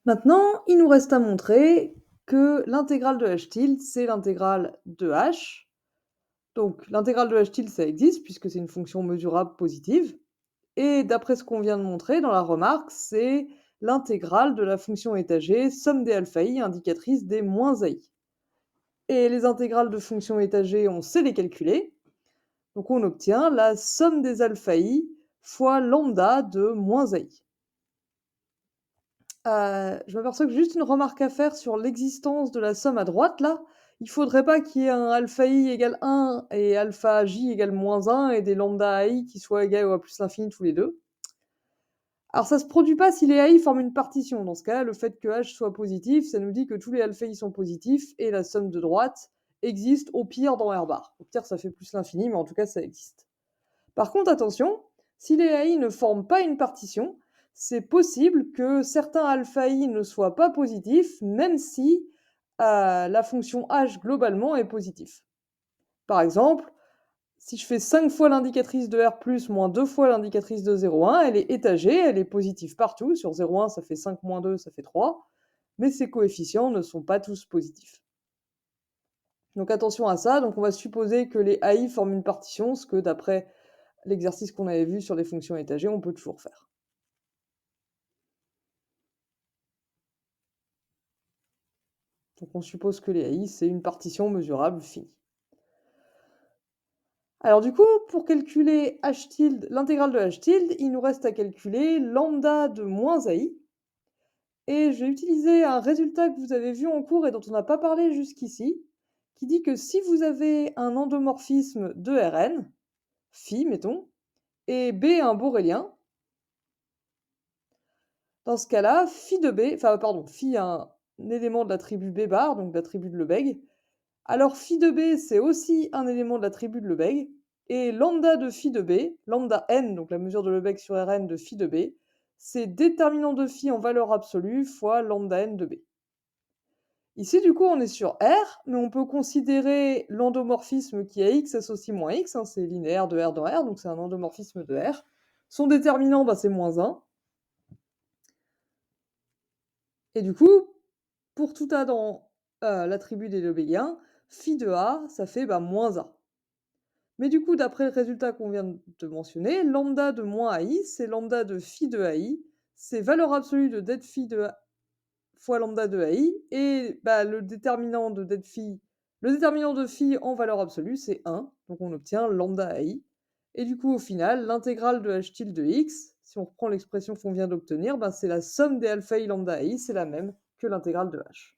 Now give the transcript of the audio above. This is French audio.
Maintenant, il nous reste à montrer que l'intégrale de h tilde, c'est l'intégrale de h. Donc l'intégrale de h tilde, ça existe puisque c'est une fonction mesurable positive. Et d'après ce qu'on vient de montrer dans la remarque, c'est l'intégrale de la fonction étagée somme des alpha i indicatrice des moins ai. Et les intégrales de fonctions étagées, on sait les calculer. Donc on obtient la somme des alpha i fois lambda de moins ai. Je m'aperçois que j'ai juste une remarque à faire sur l'existence de la somme à droite là. Il faudrait pas qu'il y ait un alpha i égale 1 et alpha j égale moins 1 et des lambda i qui soient égales ou à plus l'infini tous les deux. Alors ça se produit pas si les ai forment une partition. Dans ce cas-là, le fait que h soit positif, ça nous dit que tous les alpha i sont positifs et la somme de droite existe au pire dans R bar. Au pire, ça fait plus l'infini, mais en tout cas, ça existe. Par contre, attention, si les AI ne forment pas une partition, c'est possible que certains alpha i ne soient pas positifs, même si la fonction h globalement est positive. Par exemple, si je fais 5 fois l'indicatrice de R+, moins 2 fois l'indicatrice de 0,1, elle est étagée, elle est positive partout. Sur 0,1, ça fait 5 moins 2, ça fait 3. Mais ces coefficients ne sont pas tous positifs. Donc attention à ça. Donc on va supposer que les AI forment une partition, ce que d'après l'exercice qu'on avait vu sur les fonctions étagées, on peut toujours faire. Donc on suppose que les AI, c'est une partition mesurable finie. Alors du coup, pour calculer h tilde, l'intégrale de h tilde, il nous reste à calculer lambda de moins ai. Et je vais utiliser un résultat que vous avez vu en cours et dont on n'a pas parlé jusqu'ici, qui dit que si vous avez un endomorphisme de Rn, phi mettons, et B un borélien, dans ce cas-là, phi de B, enfin pardon, phi un élément de l'attribut B bar, donc de l'attribut de Lebesgue, alors phi de B c'est aussi un élément de l'attribut de Lebesgue, et lambda de phi de B, lambda n, donc la mesure de Lebesgue sur Rn de phi de B, c'est déterminant de phi en valeur absolue fois lambda n de B. Ici, du coup, on est sur R, mais on peut considérer l'endomorphisme qui a X associe moins X, hein, c'est linéaire de R dans R, donc c'est un endomorphisme de R. Son déterminant, bah, c'est moins 1. Et du coup, pour tout A dans l'attribut des Lebesguiens, phi de A, ça fait bah, moins A. Mais du coup, d'après le résultat qu'on vient de mentionner, lambda de moins AI, c'est lambda de phi de AI, c'est valeur absolue de det phi de A fois lambda de AI, et bah, le déterminant de det phi, le déterminant de phi en valeur absolue, c'est 1, donc on obtient lambda AI. Et du coup, au final, l'intégrale de h tilde de x, si on reprend l'expression qu'on vient d'obtenir, bah, c'est la somme des alpha i lambda AI, c'est la même que l'intégrale de h.